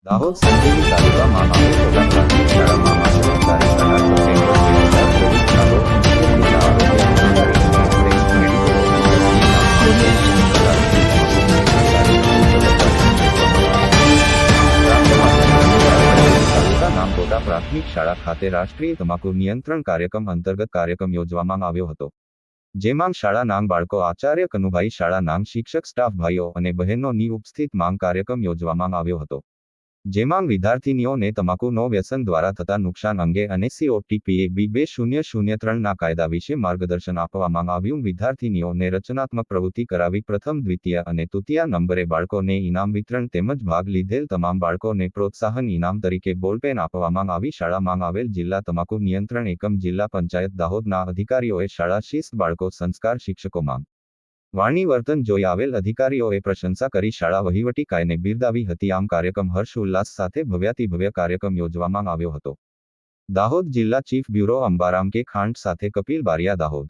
દાહોદ સંજીવની તાલુકામાં આવેલ ટોડા પ્રાથમિક શાળામાં આજરોજ તારીખ 18 સપ્ટેમ્બર 2024 ના રોજ મુખ્ય જિલ્લા આરોગ્ય અધિકારી અને શ્રેષ્ઠ મેડિકલ ઓફિસર નામ ટોડા પ્રાથમિક શાળા ખાતે રાષ્ટ્રીય તમાકુ નિયંત્રણ કાર્યક્રમ અંતર્ગત કાર્યક્રમ યોજવામાં આવ્યો હતો, જેમાં શાળા નાંગ બાળકો, આચાર્ય કનુભાઈ, શાળા નાંગ શિક્ષક, સ્ટાફ ભાઈઓ અને બહેનોની ઉપસ્થિત માંગ કાર્યક્રમ યોજવામાં આવ્યો હતો, જેમાં વિદ્યાર્થીનીઓને તમાકુનો વ્યસન દ્વારા થતા નુકસાન અંગે અને COTPAB 2003 ના કાયદા વિશે માર્ગદર્શન આપવામાં આવ્યું. વિદ્યાર્થીનીઓને રચનાત્મક પ્રવૃત્તિ કરાવી પ્રથમ, દ્વિતીય અને તૃતીય નંબરે બાળકોને ઇનામ વિતરણ તેમજ ભાગ લીધેલ તમામ બાળકોને પ્રોત્સાહન ઇનામ તરીકે બોલપેન આપવામાં આવી. શાળામાં આવેલ જિલ્લા તમાકુ નિયંત્રણ એકમ, જિલ્લા પંચાયત દાહોદના અધિકારીઓએ શાળા શિસ્ત, બાળકો સંસ્કાર, શિક્ષકોમાં વાણી વર્તન જોઈ આવેલ અધિકારીઓએ પ્રશંસા કરી શાળા વહીવટી કાયને બિરદાવી હતી. આમ કાર્યક્રમ હર્ષ ઉલ્લાસ સાથે ભવ્યાતિભવ્ય કાર્યક્રમ યોજવામાં આવ્યો હતો. દાહોદ જિલ્લા ચીફ બ્યુરો અંબારામ કે ખાંટ સાથે કપિલ બારિયા, દાહોદ.